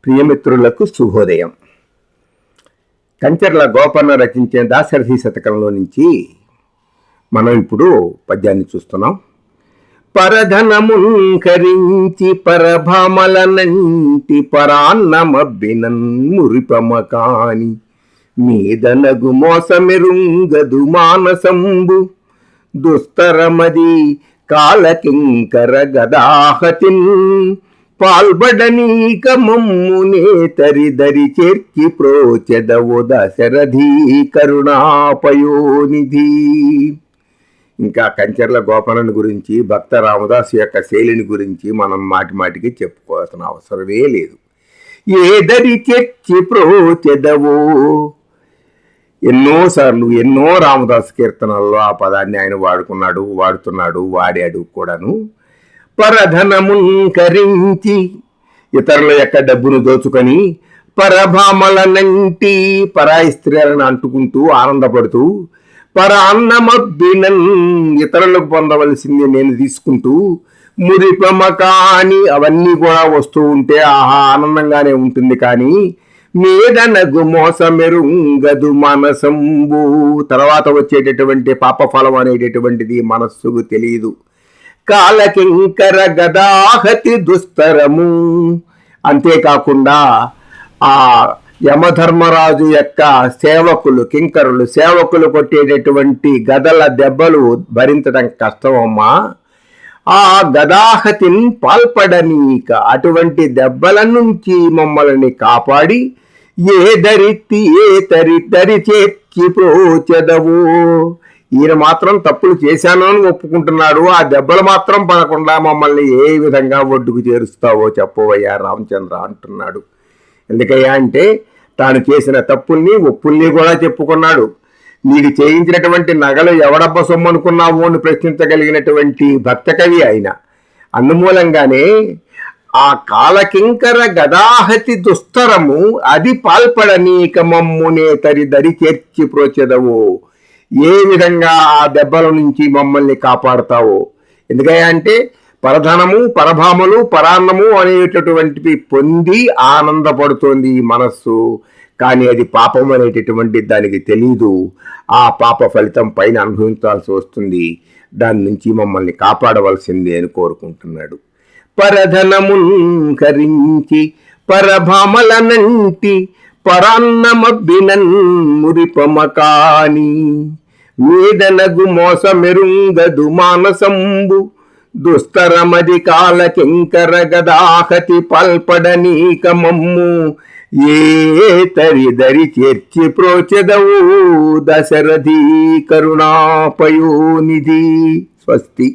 ప్రియమిత్రులకు శుభోదయం. కంచర్ల గోపన్న రచించిన దాశరథి శతకంలో నుంచి మనం ఇప్పుడు పద్యాన్ని చూస్తున్నాం. పరధనముంకరించి పరభమలనంటి పరాన్నమబ్బినన్ మురిపమకాని మీదనగు మోసమెరుంగదు మానసంబు దుస్తరమది కాలకింకర గదాహతిన్ పాల్బడనీక మమ్మునే తరిదరి చేర్చి ప్రోచెదవు దశరథీ కరుణాపయోనిధి. ఇంకా కంచర్ల గోపన్నని గురించి, భక్త రామదాసు యొక్క శైలిని గురించి మనం మాటి మాటికి చెప్పుకోవాల్సిన అవసరమే లేదు. ఏదరి చేర్చి ప్రోచెదవో ఎన్నోసార్లు ఎన్నో రామదాసు కీర్తనల్లో ఆ పదాన్ని ఆయన వాడుతున్నాడు, వాడాడు కూడాను. పరధనముంకరించి ఇతరుల యొక్క డబ్బును దోచుకొని, పరభామలనంటి పరాయి స్త్రీలను అంటుకుంటూ ఆనందపడుతూ, పరాన్నమబ్బినన్ ఇతరులకు పొందవలసింది నేను తీసుకుంటూ, మురిపమకాని అవన్నీ కూడా వస్తూ ఉంటే ఆహా ఆనందంగానే ఉంటుంది, కానీ మీదనగు మోసమెరుంగదు మనసంబు తర్వాత వచ్చేటటువంటి పాపఫలం అనేటటువంటిది మనస్సుకు తెలియదు. కాలకింకర గదాహతి దుస్తరము, అంతేకాకుండా ఆ యమధర్మరాజు యొక్క సేవకులు కొట్టేటటువంటి గదల దెబ్బలు భరించడం కష్టమమ్మా. ఆ గదాహతిని పాల్పడనీక అటువంటి దెబ్బల నుంచి మమ్మల్ని కాపాడి ఏ తరి చేర్చి ప్రోచెదవు. ఈయన మాత్రం తప్పులు చేశాను అని ఒప్పుకుంటున్నాడు, ఆ దెబ్బలు మాత్రం పడకుండా మమ్మల్ని ఏ విధంగా ఒడ్డుకు చేరుస్తావో చెప్పవయ్యా రామచంద్ర అంటున్నాడు. ఎందుకయ్యా అంటే తాను చేసిన తప్పుల్ని ఒప్పుల్ని కూడా చెప్పుకున్నాడు. నీకు చేయించినటువంటి నగలు ఎవడబ్బ సొమ్ము అనుకున్నావు అని ప్రశ్నించగలిగినటువంటి భక్త కవి ఆయన. అందుమూలంగానే ఆ కాలకింకర గదాహతి దుస్తరము అది పాల్పడనీక మమ్మునే తరిదరి చేర్చి ప్రోచెదవు. ఏ విధంగా ఆ దెబ్బల నుంచి మమ్మల్ని కాపాడుతావో. ఎందుకయ్యా అంటే పరధనము, పరభామలు, పరాన్నము అనేటటువంటివి పొంది ఆనందపడుతోంది ఈ మనస్సు, కానీ అది పాపం అనేటటువంటి దానికి తెలీదు. ఆ పాప ఫలితం పైన అనుభవించాల్సి వస్తుంది. దాని నుంచి మమ్మల్ని కాపాడవలసింది అని కోరుకుంటున్నాడు. పరధనముంకరించి పరభామలనంటి పరాన్నమబ్బినన్ మురిపమకాని మీదనగు మోసమెరుంగదు మానసంబు దుస్తరమది కాలకింకర గదాహతి పల్పడనీక మమ్ము ఏ తరిదరి చేర్చి ప్రోచెదవు దశరథీ కరుణాపయోనిధి. స్వస్తి.